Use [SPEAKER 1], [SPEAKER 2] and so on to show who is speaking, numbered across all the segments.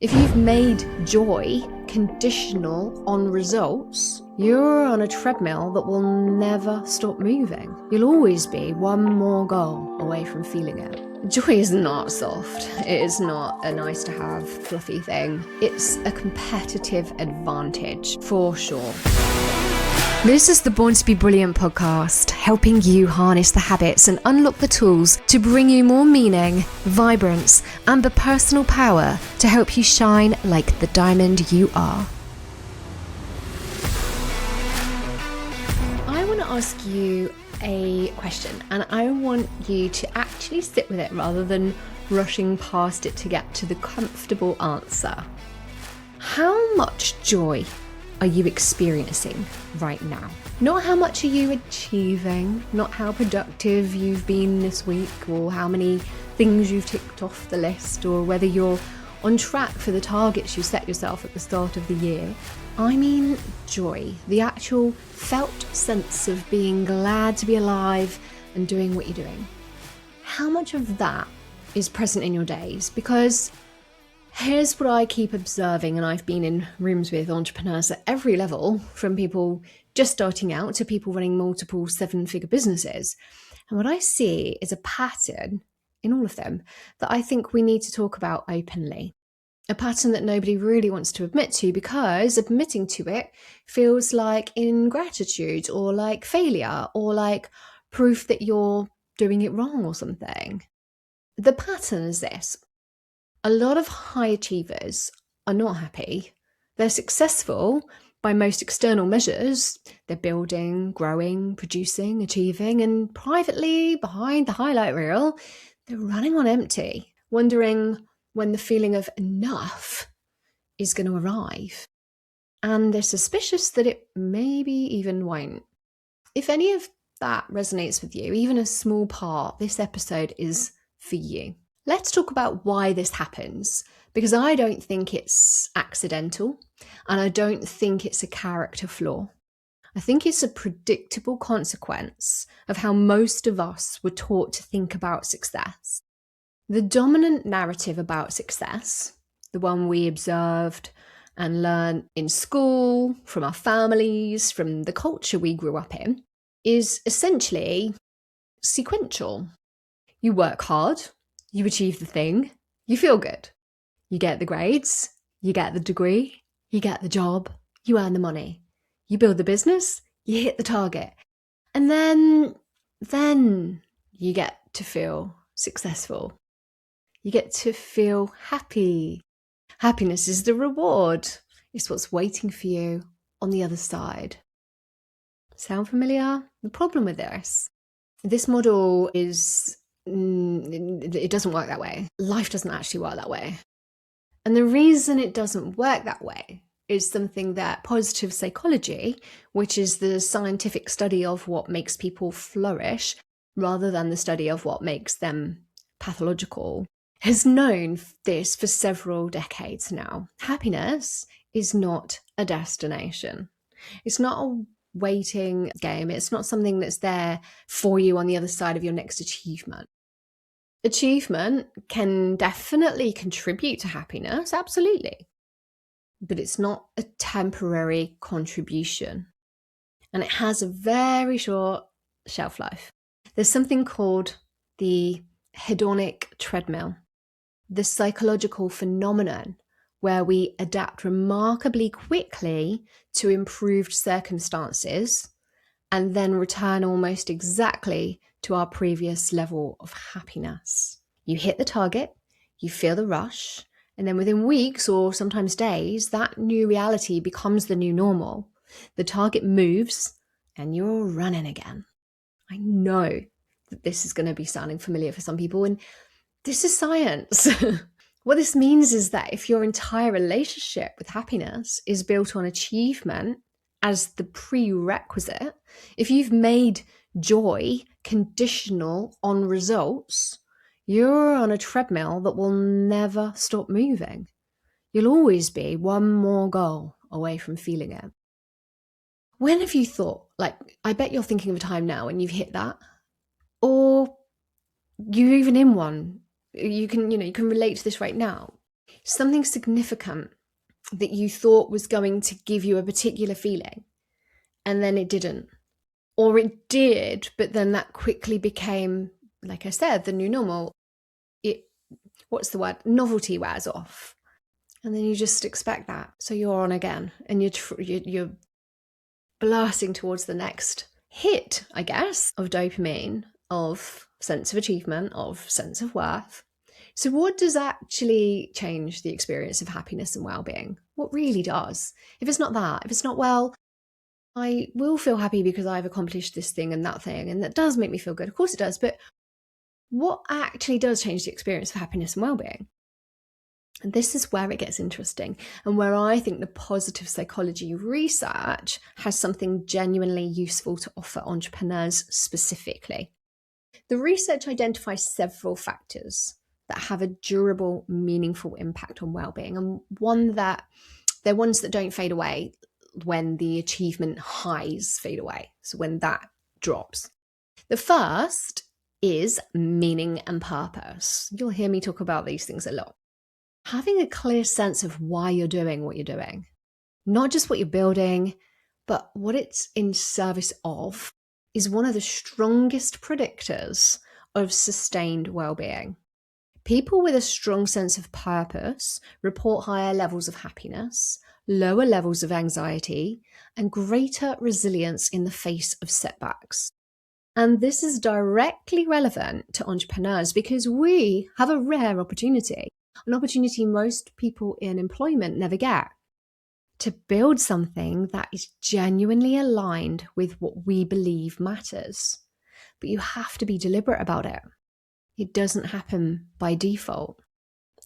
[SPEAKER 1] If you've made joy conditional on results, you're on a treadmill that will never stop moving. You'll always be one more goal away from feeling it. Joy is not soft. It is not a nice to have fluffy thing. It's a competitive advantage for sure. This is the Born to be Brilliant podcast, helping you harness the habits and unlock the tools to bring you more meaning, vibrance, and the personal power to help you shine like the diamond you are. I want to ask you a question, and I want you to actually sit with it rather than rushing past it to get to the comfortable answer. How much joy are you experiencing right now? Not how much are you achieving, not how productive you've been this week, or how many things you've ticked off the list, or whether you're on track for the targets you set yourself at the start of the year. I mean joy, the actual felt sense of being glad to be alive and doing what you're doing. How much of that is present in your days? Because here's what I keep observing, and I've been in rooms with entrepreneurs at every level, from people just starting out to people running multiple 7-figure businesses. And what I see is a pattern in all of them that I think we need to talk about openly. A pattern that nobody really wants to admit to, because admitting to it feels like ingratitude or like failure or like proof that you're doing it wrong or something. The pattern is this. A lot of high achievers are not happy. They're successful by most external measures. They're building, growing, producing, achieving, and privately behind the highlight reel, they're running on empty, wondering when the feeling of enough is going to arrive. And they're suspicious that it maybe even won't. If any of that resonates with you, even a small part, this episode is for you. Let's talk about why this happens, because I don't think it's accidental, and I don't think it's a character flaw. I think it's a predictable consequence of how most of us were taught to think about success. The dominant narrative about success, the one we observed and learned in school, from our families, from the culture we grew up in, is essentially sequential. You work hard, you achieve the thing, you feel good. You get the grades, you get the degree, you get the job, you earn the money. You build the business, you hit the target. And then you get to feel successful. You get to feel happy. Happiness is the reward. It's what's waiting for you on the other side. Sound familiar? The problem with this model is it doesn't work that way. Life doesn't actually work that way. And the reason it doesn't work that way is something that positive psychology, which is the scientific study of what makes people flourish rather than the study of what makes them pathological, has known this for several decades now. Happiness is not a destination. It's not a waiting game. It's not something that's there for you on the other side of your next achievement. Achievement can definitely contribute to happiness, absolutely. But it's not a temporary contribution. And it has a very short shelf life. There's something called the hedonic treadmill, the psychological phenomenon where we adapt remarkably quickly to improved circumstances and then return almost exactly to our previous level of happiness. You hit the target, you feel the rush, and then within weeks or sometimes days, that new reality becomes the new normal. The target moves and you're running again. I know that this is going to be sounding familiar for some people, and this is science. What this means is that if your entire relationship with happiness is built on achievement as the prerequisite, if you've made joy conditional on results, you're on a treadmill that will never stop moving. You'll always be one more goal away from feeling it. When have you thought, I bet you're thinking of a time now when you've hit that, or you're even in one. You can relate to this right now. something significant that you thought was going to give you a particular feeling, and then it didn't. Or it did, but then that quickly became, like I said, the new normal. What's the word? Novelty wears off. And then you just expect that. So you're on again, and you're blasting towards the next hit, I guess, of dopamine, of sense of achievement, of sense of worth. So what does actually change the experience of happiness and well-being? What really does? If it's not that, if it's not, well, I will feel happy because I've accomplished this thing, and that does make me feel good. Of course it does. But what actually does change the experience of happiness and well-being? And this is where it gets interesting, and where I think the positive psychology research has something genuinely useful to offer entrepreneurs specifically. The research identifies several factors that have a durable, meaningful impact on well-being, and they're ones that don't fade away when the achievement highs fade away. So when that drops. The first is meaning and purpose. You'll hear me talk about these things a lot. Having a clear sense of why you're doing what you're doing, not just what you're building, but what it's in service of, is one of the strongest predictors of sustained well-being. People with a strong sense of purpose report higher levels of happiness, lower levels of anxiety, and greater resilience in the face of setbacks. And this is directly relevant to entrepreneurs because we have a rare opportunity, an opportunity most people in employment never get, to build something that is genuinely aligned with what we believe matters. But you have to be deliberate about it. It doesn't happen by default.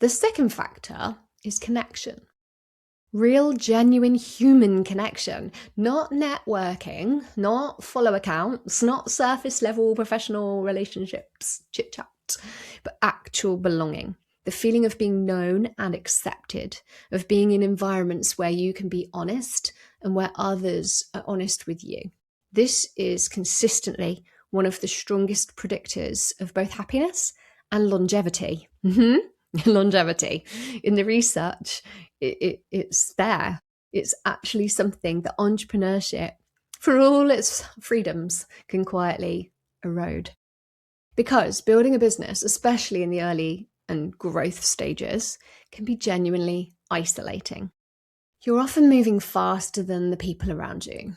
[SPEAKER 1] The second factor is connection. Real, genuine human connection, not networking, not follow accounts, not surface level professional relationships, chit chat, but actual belonging. The feeling of being known and accepted, of being in environments where you can be honest and where others are honest with you. This is consistently one of the strongest predictors of both happiness and longevity. Longevity. In the research, it's there. It's actually something that entrepreneurship, for all its freedoms, can quietly erode. Because building a business, especially in the early and growth stages, can be genuinely isolating. You're often moving faster than the people around you.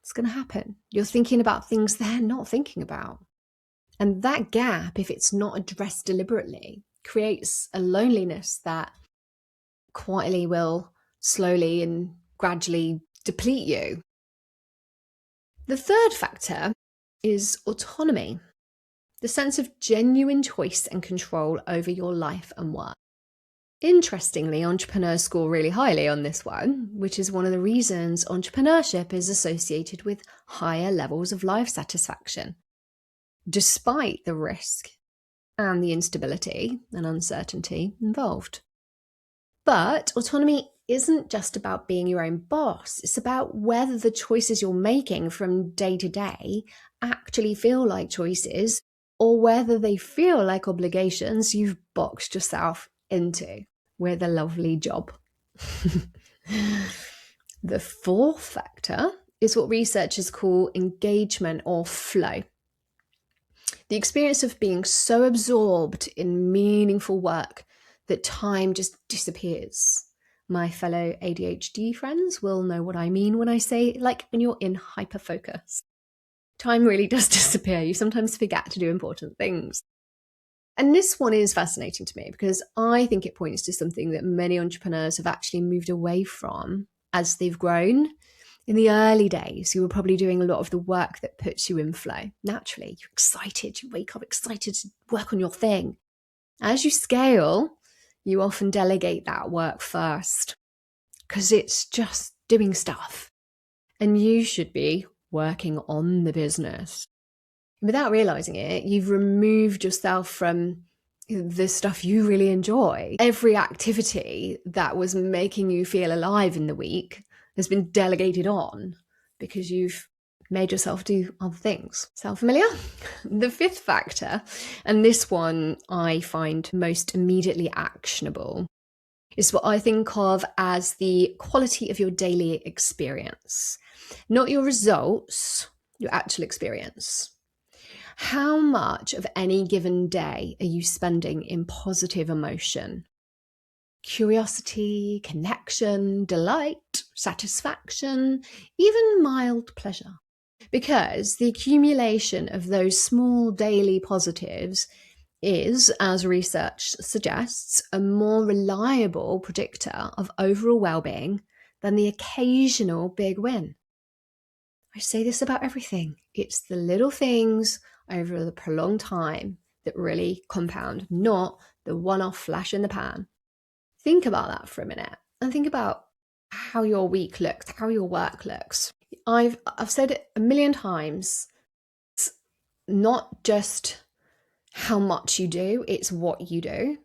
[SPEAKER 1] It's going to happen. You're thinking about things they're not thinking about. And that gap, if it's not addressed deliberately, creates a loneliness that quietly will slowly and gradually deplete you. The third factor is autonomy, the sense of genuine choice and control over your life and work. Interestingly, entrepreneurs score really highly on this one, which is one of the reasons entrepreneurship is associated with higher levels of life satisfaction, despite the risk and the instability and uncertainty involved. But autonomy isn't just about being your own boss. It's about whether the choices you're making from day to day actually feel like choices, or whether they feel like obligations you've boxed yourself into with a lovely job. The fourth factor is what researchers call engagement or flow. The experience of being so absorbed in meaningful work that time just disappears. My fellow ADHD friends will know what I mean when I say, like, when you're in hyperfocus. Time really does disappear. You sometimes forget to do important things. And this one is fascinating to me because I think it points to something that many entrepreneurs have actually moved away from as they've grown. In the early days, you were probably doing a lot of the work that puts you in flow. Naturally, you're excited. You wake up excited to work on your thing. As you scale, you often delegate that work first because it's just doing stuff. And you should be working on the business. Without realizing it, you've removed yourself from the stuff you really enjoy. Every activity that was making you feel alive in the week has been delegated on because you've made yourself do other things. Sound familiar? The fifth factor, and this one I find most immediately actionable, It's what I think of as the quality of your daily experience, not your results, your actual experience. How much of any given day are you spending in positive emotion? Curiosity, connection, delight, satisfaction, even mild pleasure. Because the accumulation of those small daily positives is, as research suggests, a more reliable predictor of overall well-being than the occasional big win. I say this about everything. It's the little things over the prolonged time that really compound, not the one-off flash in the pan. Think about that for a minute and think about how your week looks, how your work looks. I've said it a million times. It's not just how much you do, it's what you do.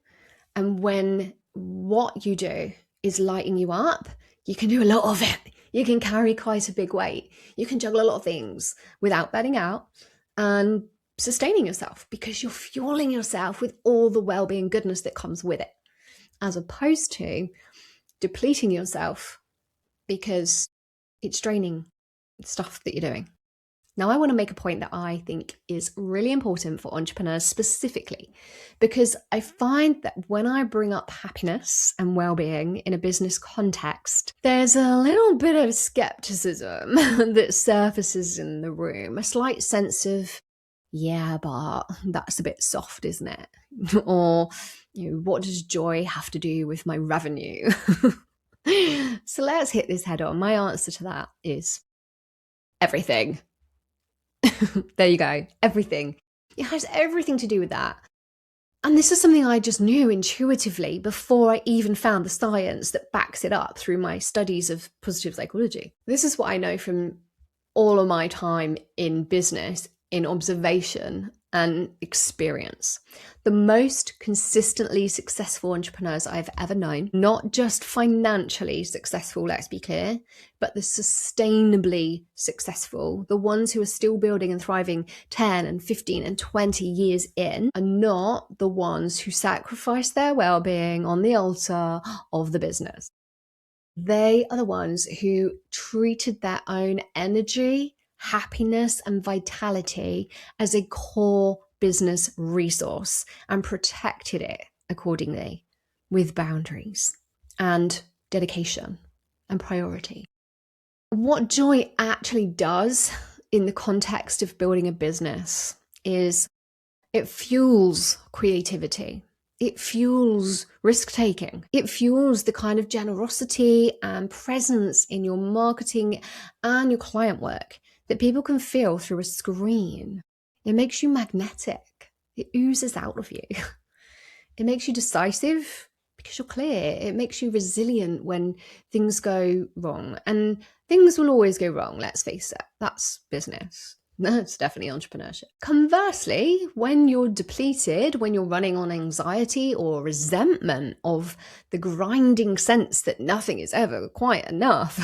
[SPEAKER 1] And when what you do is lighting you up, you can do a lot of it. You can carry quite a big weight. You can juggle a lot of things without burning out and sustaining yourself, because you're fueling yourself with all the well-being goodness that comes with it, as opposed to depleting yourself because it's draining stuff that you're doing. Now, I want to make a point that I think is really important for entrepreneurs specifically, because I find that when I bring up happiness and well-being in a business context, there's a little bit of skepticism that surfaces in the room, a slight sense of, yeah, but that's a bit soft, isn't it? Or, what does joy have to do with my revenue? So let's hit this head on. My answer to that is everything. There you go. Everything. It has everything to do with that. And this is something I just knew intuitively before I even found the science that backs it up through my studies of positive psychology. This is what I know from all of my time in business, in observation and experience. The most consistently successful entrepreneurs I've ever known, not just financially successful, let's be clear, but the sustainably successful, the ones who are still building and thriving 10 and 15 and 20 years in, are not the ones who sacrifice their well-being on the altar of the business. They are the ones who treated their own energy, happiness, and vitality as a core business resource and protected it accordingly with boundaries and dedication and priority. What joy actually does in the context of building a business is it fuels creativity. It fuels risk-taking. It fuels the kind of generosity and presence in your marketing and your client work that people can feel through a screen. It makes you magnetic. It oozes out of you. It makes you decisive because you're clear. It makes you resilient when things go wrong. And things will always go wrong, let's face it. That's business. That's definitely entrepreneurship. Conversely, when you're depleted, when you're running on anxiety or resentment of the grinding sense that nothing is ever quite enough,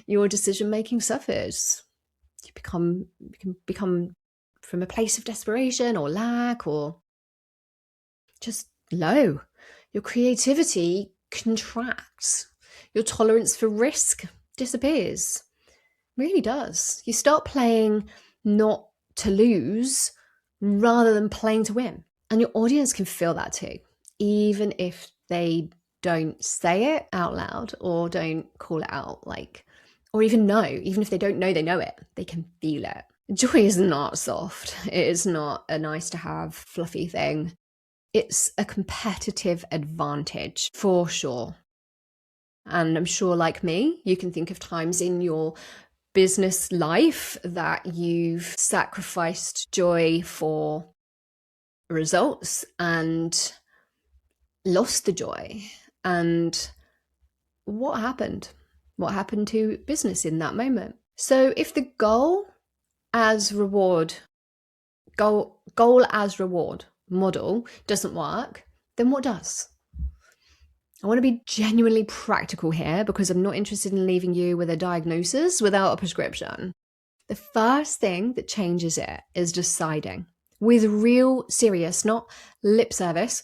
[SPEAKER 1] your decision-making suffers. You can become from a place of desperation or lack or just low. Your creativity contracts. Your tolerance for risk disappears. It really does. You start playing not to lose rather than playing to win. And your audience can feel that too, even if they don't say it out loud or don't call it out, or even if they don't know they know it, they can feel it. Joy is not soft. It is not a nice to have fluffy thing. It's a competitive advantage for sure. And I'm sure, like me, you can think of times in your business life that you've sacrificed joy for results and lost the joy. And what happened? What happened to business in that moment? So if the goal as reward model doesn't work, then what does? I want to be genuinely practical here because I'm not interested in leaving you with a diagnosis without a prescription. The first thing that changes it is deciding with real serious, not lip service,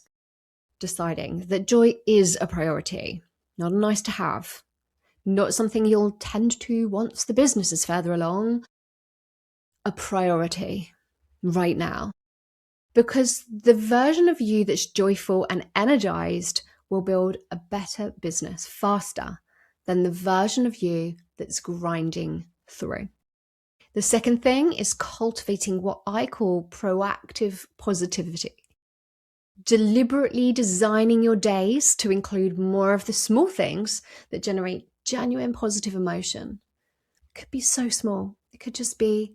[SPEAKER 1] deciding that joy is a priority, not a nice to have, not something you'll tend to once the business is further along, a priority right now. Because the version of you that's joyful and energized will build a better business faster than the version of you that's grinding through. The second thing is cultivating what I call proactive positivity. Deliberately designing your days to include more of the small things that generate genuine positive emotion. It could be so small. It could just be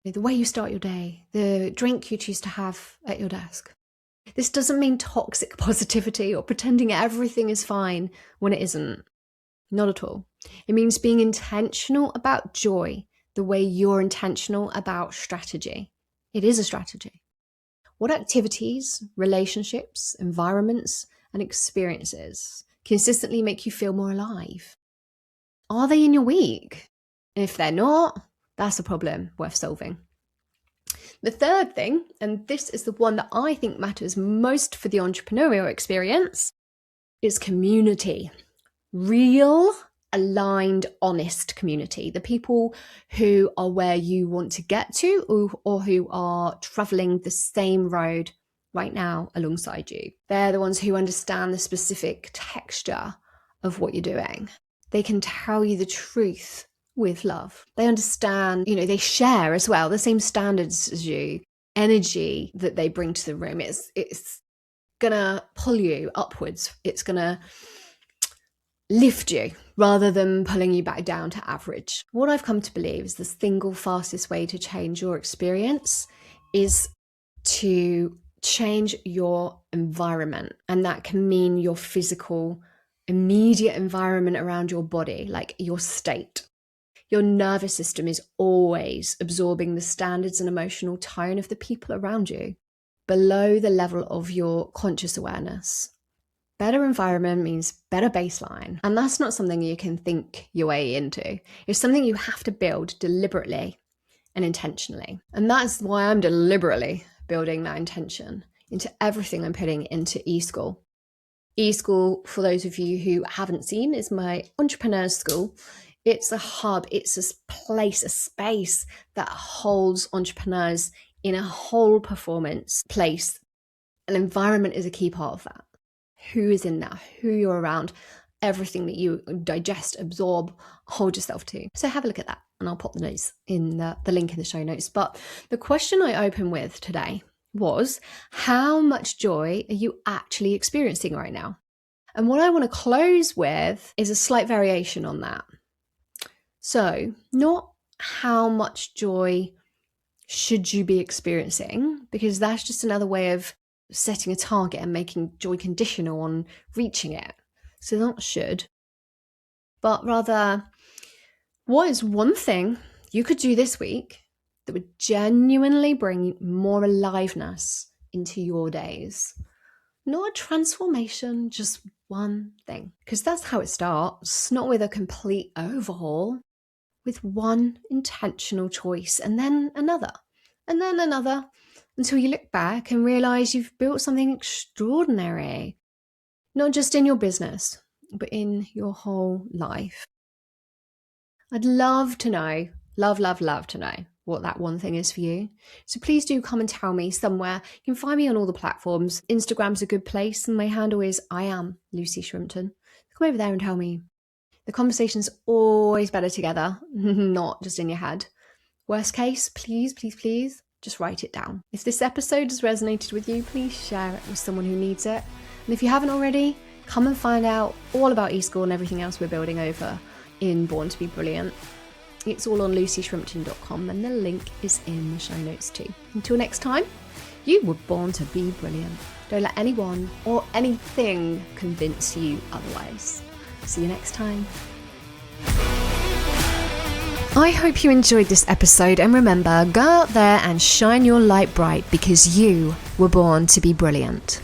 [SPEAKER 1] the way you start your day, the drink you choose to have at your desk. This doesn't mean toxic positivity or pretending everything is fine when it isn't. Not at all. It means being intentional about joy the way you're intentional about strategy. It is a strategy. What activities, relationships, environments, and experiences consistently make you feel more alive? Are they in your week? And if they're not, that's a problem worth solving. The third thing, and this is the one that I think matters most for the entrepreneurial experience, is community. Real, aligned, honest community. The people who are where you want to get to or who are traveling the same road right now alongside you. They're the ones who understand the specific texture of what you're doing. They can tell you the truth with love. They understand, they share as well the same standards as you. Energy that they bring to the room, it's gonna pull you upwards. It's gonna lift you rather than pulling you back down to average. What I've come to believe is the single fastest way to change your experience is to change your environment. And that can mean your physical, immediate environment around your body, like your state. Your nervous system is always absorbing the standards and emotional tone of the people around you below the level of your conscious awareness. Better environment means better baseline. And that's not something you can think your way into. It's something you have to build deliberately and intentionally. And that's why I'm deliberately building that intention into everything I'm putting into eSchool. eSchool, for those of you who haven't seen, is my entrepreneurs school. It's a hub, it's a place, a space that holds entrepreneurs in a whole performance place. An environment is a key part of that. Who is in that, who you're around, everything that you digest, absorb, hold yourself to. So have a look at that, and I'll pop the notes in the link in the show notes. But the question I opened with today was, how much joy are you actually experiencing right now? And what I want to close with is a slight variation on that. So not how much joy should you be experiencing, because that's just another way of setting a target and making joy conditional on reaching it. So not should, but rather, what is one thing you could do this week that would genuinely bring more aliveness into your days? Not a transformation, just one thing. Because that's how it starts, not with a complete overhaul, with one intentional choice and then another, until you look back and realize you've built something extraordinary, not just in your business, but in your whole life. I'd love to know, love to know what that one thing is for you. So please do come and tell me somewhere. You can find me on all the platforms. Instagram's a good place, and my handle is I am Lucy Shrimpton. Come over there and tell me. The conversation's always better together, not just in your head. Worst case, please, just write it down. If this episode has resonated with you, please share it with someone who needs it. And if you haven't already, come and find out all about eSchool and everything else we're building over in Born to be Brilliant. It's all on lucyshrimpton.com, and the link is in the show notes too. Until next time, you were born to be brilliant. Don't let anyone or anything convince you otherwise. See you next time. I hope you enjoyed this episode, and remember, go out there and shine your light bright, because you were born to be brilliant.